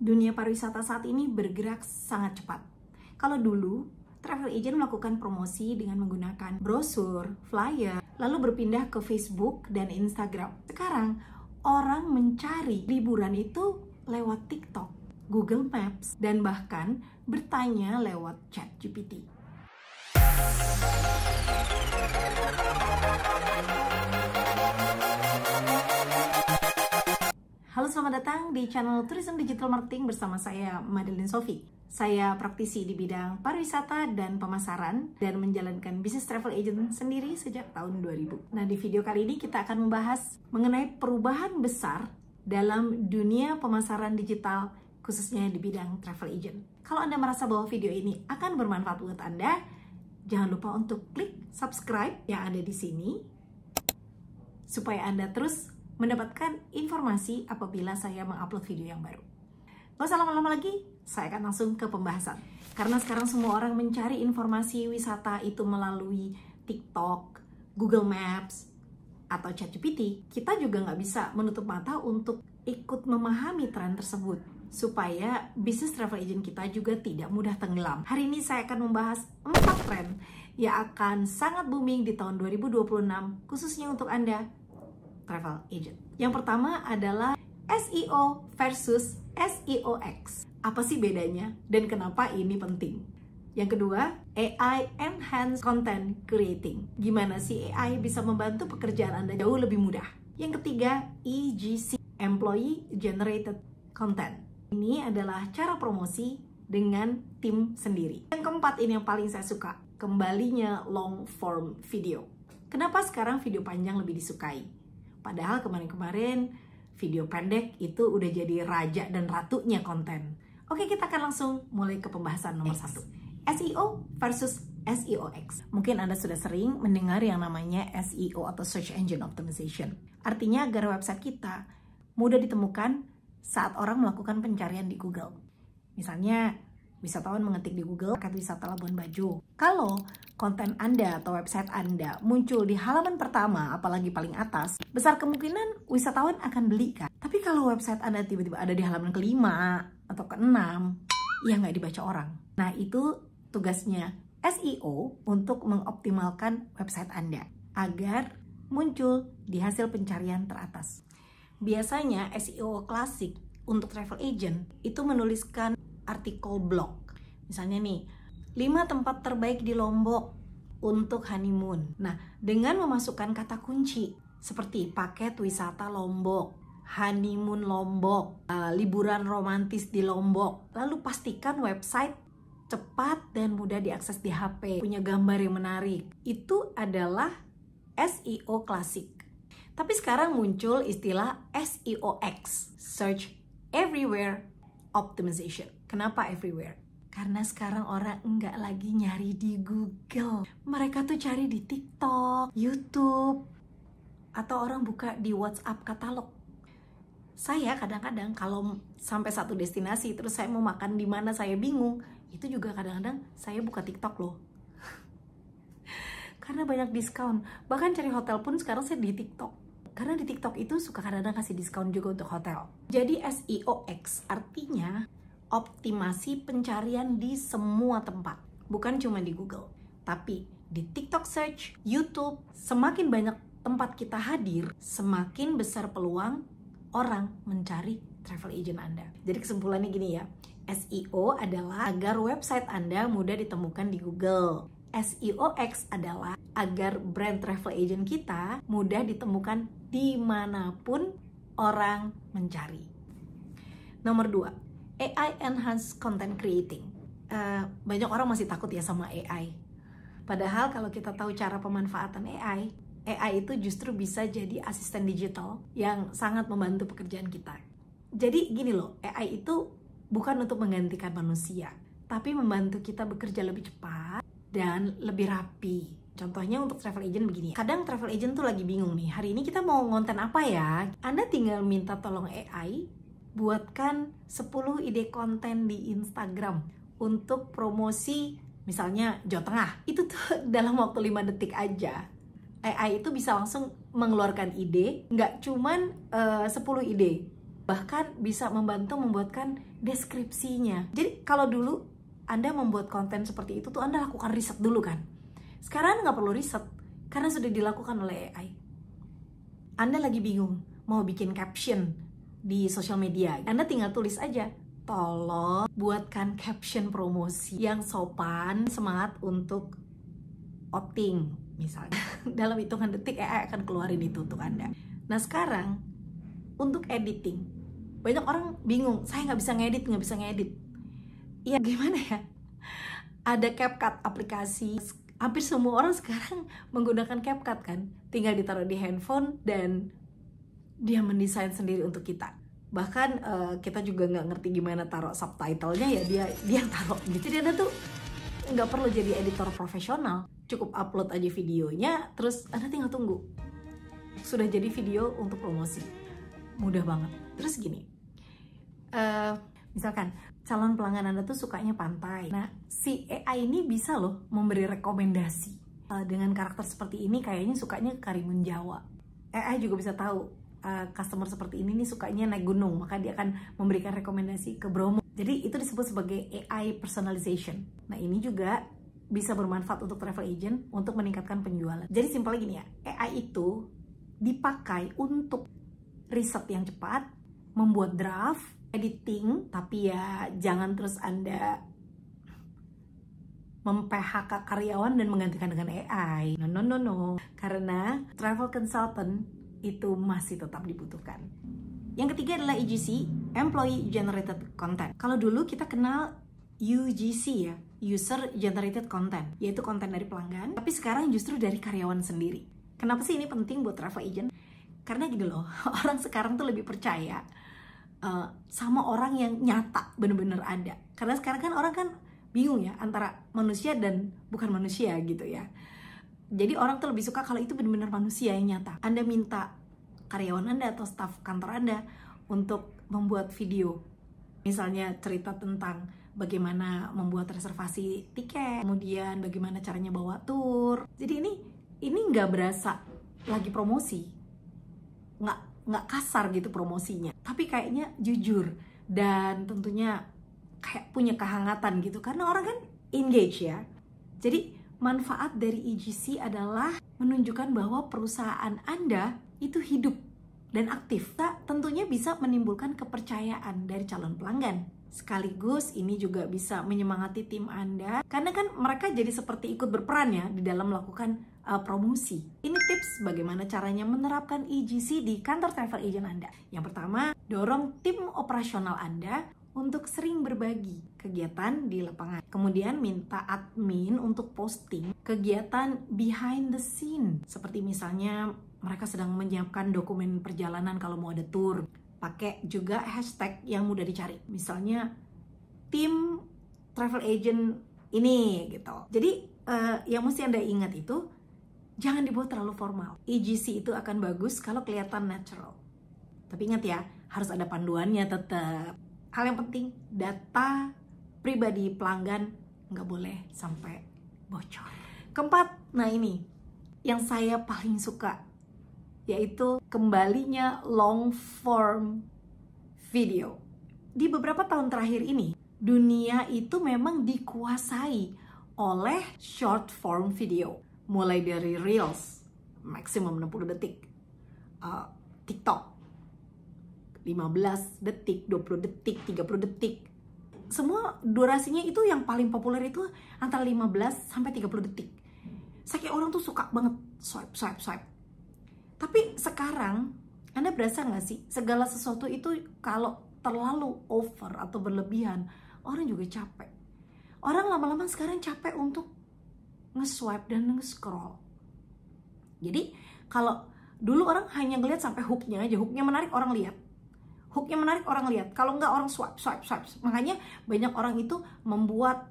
Dunia pariwisata saat ini bergerak sangat cepat. Kalau dulu, travel agent melakukan promosi dengan menggunakan brosur, flyer, lalu berpindah ke Facebook dan Instagram. Sekarang, orang mencari liburan itu lewat TikTok, Google Maps, dan bahkan bertanya lewat ChatGPT. Halo, selamat datang di channel Tourism Digital Marketing bersama saya, Madeline Sophie. Saya praktisi di bidang pariwisata dan pemasaran dan menjalankan bisnis travel agent sendiri sejak tahun 2000. Nah, di video kali ini kita akan membahas mengenai perubahan besar dalam dunia pemasaran digital, khususnya di bidang travel agent. Kalau Anda merasa bahwa video ini akan bermanfaat buat Anda, jangan lupa untuk klik subscribe yang ada di sini, supaya Anda terus mendapatkan informasi apabila saya mengupload video yang baru. Gak usah lama-lama lagi, saya akan langsung ke pembahasan. Karena sekarang semua orang mencari informasi wisata itu melalui TikTok, Google Maps, atau ChatGPT, kita juga nggak bisa menutup mata untuk ikut memahami tren tersebut, supaya bisnis travel agent kita juga tidak mudah tenggelam. Hari ini saya akan membahas 4 tren yang akan sangat booming di tahun 2026, khususnya untuk Anda, travel agent. Yang pertama adalah SEO versus SEOX. Apa sih bedanya dan kenapa ini penting? Yang kedua, AI Enhanced Content Creating. Gimana sih AI bisa membantu pekerjaan Anda jauh lebih mudah? Yang ketiga, EGC, Employee Generated Content. Ini adalah cara promosi dengan tim sendiri. Yang keempat, ini yang paling saya suka, kembalinya long form video. Kenapa sekarang video panjang lebih disukai? Padahal kemarin-kemarin video pendek itu udah jadi raja dan ratunya konten. Oke, kita akan langsung mulai ke pembahasan nomor 1. SEO versus SEOX. Mungkin Anda sudah sering mendengar yang namanya SEO atau Search Engine Optimization. Artinya agar website kita mudah ditemukan saat orang melakukan pencarian di Google. Misalnya, wisatawan mengetik di Google paket wisata Labuan Bajo. Kalau konten Anda atau website Anda muncul di halaman pertama, apalagi paling atas, besar kemungkinan wisatawan akan beli kan. Tapi kalau website Anda tiba-tiba ada di halaman ke-5 atau ke-6, ya nggak dibaca orang. Nah, itu tugasnya SEO untuk mengoptimalkan website Anda agar muncul di hasil pencarian teratas. Biasanya SEO klasik untuk travel agent itu menuliskan artikel blog. Misalnya nih, 5 tempat terbaik di Lombok untuk honeymoon. Nah, dengan memasukkan kata kunci seperti paket wisata Lombok, honeymoon Lombok, liburan romantis di Lombok, lalu pastikan website cepat dan mudah diakses di HP, punya gambar yang menarik. Itu adalah SEO klasik. Tapi sekarang muncul istilah SEOX, Search Everywhere Optimization. Kenapa everywhere? Karena sekarang orang nggak lagi nyari di Google. Mereka tuh cari di TikTok, YouTube, atau orang buka di WhatsApp katalog. Saya kadang-kadang kalau sampai satu destinasi terus saya mau makan di mana saya bingung, itu juga kadang-kadang saya buka TikTok loh. Karena banyak diskon. Bahkan cari hotel pun sekarang saya di TikTok. Karena di TikTok itu suka kadang-kadang kasih diskon juga untuk hotel. Jadi SEOX artinya optimasi pencarian di semua tempat, bukan cuma di Google, tapi di TikTok search, YouTube. Semakin banyak tempat kita hadir, semakin besar peluang orang mencari travel agent Anda. Jadi kesimpulannya gini ya, SEO adalah agar website Anda mudah ditemukan di Google. SEOX adalah agar brand travel agent kita mudah ditemukan dimanapun orang mencari. Nomor 2, AI Enhanced Content Creating. Banyak orang masih takut ya sama AI. Padahal kalau kita tahu cara pemanfaatan AI itu justru bisa jadi asisten digital yang sangat membantu pekerjaan kita. Jadi gini loh, AI itu bukan untuk menggantikan manusia, tapi membantu kita bekerja lebih cepat dan lebih rapi. Contohnya untuk travel agent begini. Kadang travel agent tuh lagi bingung nih, hari ini kita mau ngonten apa ya? Anda tinggal minta tolong AI buatkan 10 ide konten di Instagram untuk promosi misalnya Jawa Tengah. Itu tuh dalam waktu 5 detik aja. AI itu bisa langsung mengeluarkan ide, nggak cuman 10 ide. Bahkan bisa membantu membuatkan deskripsinya. Jadi kalau dulu Anda membuat konten seperti itu tuh Anda lakukan riset dulu kan. Sekarang nggak perlu riset karena sudah dilakukan oleh AI. Anda lagi bingung mau bikin caption di sosial media, Anda tinggal tulis aja, tolong buatkan caption promosi yang sopan, semangat untuk outing misalnya. Dalam hitungan detik AI akan keluarin itu untuk Anda. Nah sekarang untuk editing, banyak orang bingung, saya nggak bisa ngedit. Ya gimana ya? Ada CapCut aplikasi, hampir semua orang sekarang menggunakan CapCut kan. Tinggal ditaruh di handphone dan dia mendesain sendiri untuk kita. Bahkan kita juga nggak ngerti gimana taruh subtitlenya ya, dia taruh gitu. Jadi Anda tuh nggak perlu jadi editor profesional, cukup upload aja videonya, terus Anda tinggal tunggu sudah jadi video untuk promosi. Mudah banget. Terus gini, misalkan calon pelanggan Anda tuh sukanya pantai, nah si AI ini bisa loh memberi rekomendasi. Dengan karakter seperti ini kayaknya sukanya Karimun Jawa. AI juga bisa tahu customer seperti ini nih sukanya naik gunung, maka dia akan memberikan rekomendasi ke Bromo. Jadi itu disebut sebagai AI personalization. Nah ini juga bisa bermanfaat untuk travel agent untuk meningkatkan penjualan. Jadi simpelnya gini ya, AI itu dipakai untuk riset yang cepat, membuat draft, editing, tapi ya jangan terus Anda mem-PHK karyawan dan menggantikan dengan AI. No. Karena travel consultant itu masih tetap dibutuhkan. Yang ketiga adalah EGC, Employee Generated Content. Kalau dulu kita kenal UGC ya, User Generated Content, yaitu konten dari pelanggan, tapi sekarang justru dari karyawan sendiri. Kenapa sih ini penting buat travel agent? Karena gini loh, orang sekarang tuh lebih percaya sama orang yang nyata, bener-bener ada. Karena sekarang kan orang kan bingung ya antara manusia dan bukan manusia gitu ya. Jadi orang tuh lebih suka kalau itu benar-benar manusia yang nyata. Anda minta karyawan Anda atau staf kantor Anda untuk membuat video, misalnya cerita tentang bagaimana membuat reservasi tiket, kemudian bagaimana caranya bawa tour. Jadi ini nggak berasa lagi promosi, nggak kasar gitu promosinya, tapi kayaknya jujur dan tentunya kayak punya kehangatan gitu karena orang kan engage ya. Jadi manfaat dari EGC adalah menunjukkan bahwa perusahaan Anda itu hidup dan aktif. Tentunya bisa menimbulkan kepercayaan dari calon pelanggan. Sekaligus ini juga bisa menyemangati tim Anda karena kan mereka jadi seperti ikut berperan ya di dalam melakukan promosi. Ini tips bagaimana caranya menerapkan EGC di kantor travel agent Anda. Yang pertama, dorong tim operasional Anda untuk sering berbagi kegiatan di lapangan. Kemudian minta admin untuk posting kegiatan behind the scene. Seperti misalnya mereka sedang menyiapkan dokumen perjalanan kalau mau ada tour. Pakai juga hashtag yang mudah dicari. Misalnya tim travel agent ini gitu. Jadi yang mesti Anda ingat itu jangan dibuat terlalu formal. EGC itu akan bagus kalau kelihatan natural. Tapi ingat ya, harus ada panduannya tetap. Hal yang penting, data pribadi pelanggan nggak boleh sampai bocor. Keempat, nah ini yang saya paling suka, yaitu kembalinya long form video. Di beberapa tahun terakhir ini, dunia itu memang dikuasai oleh short form video. Mulai dari Reels, maksimum 60 detik, TikTok, 15 detik, 20 detik, 30 detik. Semua durasinya itu yang paling populer itu antara 15 sampai 30 detik. Saking orang tuh suka banget swipe. Tapi sekarang, Anda berasa nggak sih? Segala sesuatu itu kalau terlalu over atau berlebihan, orang juga capek. Orang lama-lama sekarang capek untuk nge-swipe dan nge-scroll. Jadi, kalau dulu orang hanya ngeliat sampai hooknya aja, hooknya menarik orang lihat. Hooknya menarik orang lihat, kalau nggak orang swipe. Makanya banyak orang itu membuat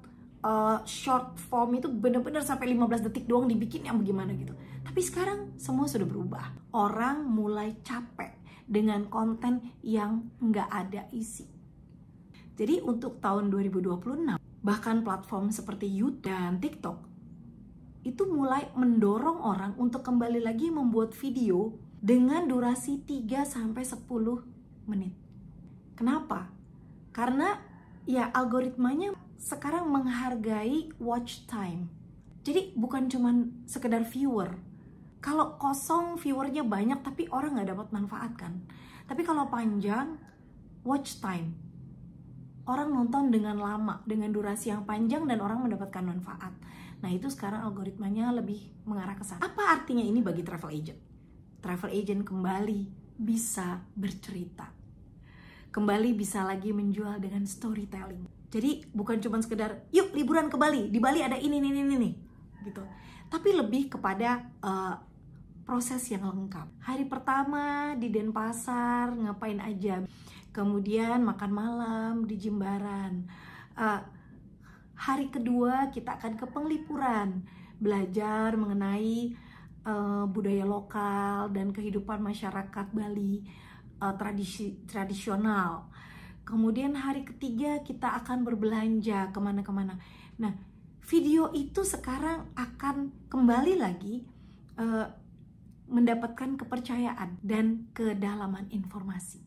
short form itu benar-benar sampai 15 detik doang dibikin yang bagaimana gitu. Tapi sekarang semua sudah berubah. Orang mulai capek dengan konten yang nggak ada isi. Jadi untuk tahun 2026, bahkan platform seperti YouTube dan TikTok itu mulai mendorong orang untuk kembali lagi membuat video dengan durasi 3-10 menit. Kenapa? Karena ya algoritmanya sekarang menghargai watch time. Jadi bukan cuman sekedar viewer. Kalau kosong viewernya banyak tapi orang nggak dapat manfaat kan. Tapi kalau panjang, watch time. Orang nonton dengan lama, dengan durasi yang panjang dan orang mendapatkan manfaat. Nah itu sekarang algoritmanya lebih mengarah ke sana. Apa artinya ini bagi travel agent? Travel agent kembali bisa bercerita. Kembali bisa lagi menjual dengan storytelling. Jadi bukan cuma sekedar, yuk liburan ke Bali, di Bali ada ini gitu. Tapi lebih kepada proses yang lengkap. Hari pertama di Denpasar ngapain aja, kemudian makan malam di Jimbaran. Hari kedua kita akan ke Penglipuran, belajar mengenai budaya lokal dan kehidupan masyarakat Bali tradisional. Kemudian hari ketiga kita akan berbelanja kemana-kemana. Nah, video itu sekarang akan kembali lagi mendapatkan kepercayaan dan kedalaman informasi.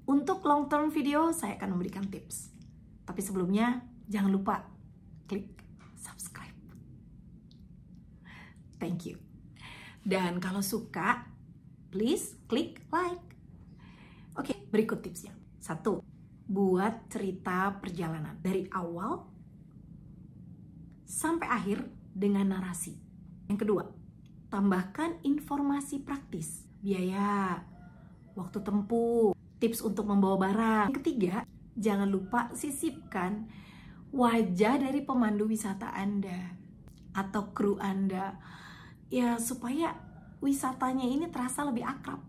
Untuk long term video saya akan memberikan tips. Tapi sebelumnya jangan lupa klik subscribe. Thank you. Dan kalau suka, please klik like. Oke, berikut tipsnya. 1. Buat cerita perjalanan dari awal sampai akhir dengan narasi. Yang kedua, tambahkan informasi praktis, biaya, waktu tempuh, tips untuk membawa barang. Yang ketiga, jangan lupa sisipkan wajah dari pemandu wisata Anda atau kru Anda, ya supaya wisatanya ini terasa lebih akrab.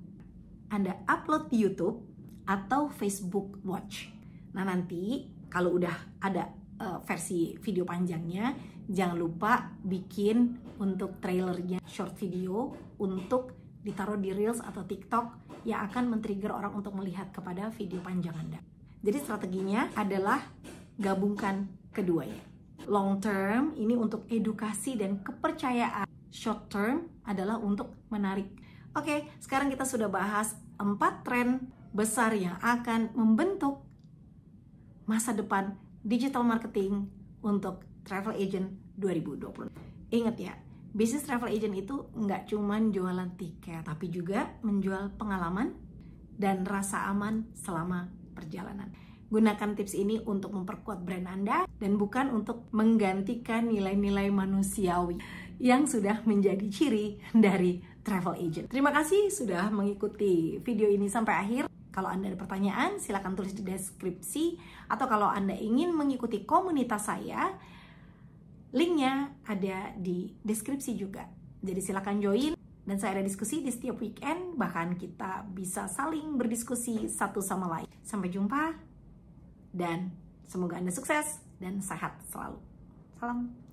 Anda upload di YouTube atau Facebook Watch. Nah nanti kalau udah ada versi video panjangnya, jangan lupa bikin untuk trailernya short video untuk ditaruh di Reels atau TikTok yang akan men-trigger orang untuk melihat kepada video panjang Anda. Jadi strateginya adalah gabungkan keduanya. Long term ini untuk edukasi dan kepercayaan. Short term adalah untuk menarik. Oke, sekarang kita sudah bahas 4 tren besar yang akan membentuk masa depan digital marketing untuk travel agent 2020. Ingat ya, bisnis travel agent itu nggak cuma jualan tiket, tapi juga menjual pengalaman dan rasa aman selama perjalanan. Gunakan tips ini untuk memperkuat brand Anda dan bukan untuk menggantikan nilai-nilai manusiawi yang sudah menjadi ciri dari travel agent. Terima kasih sudah mengikuti video ini sampai akhir. Kalau Anda ada pertanyaan, silakan tulis di deskripsi. Atau kalau Anda ingin mengikuti komunitas saya, linknya ada di deskripsi juga. Jadi silakan join dan saya ada diskusi di setiap weekend. Bahkan kita bisa saling berdiskusi satu sama lain. Sampai jumpa dan semoga Anda sukses dan sehat selalu. Salam.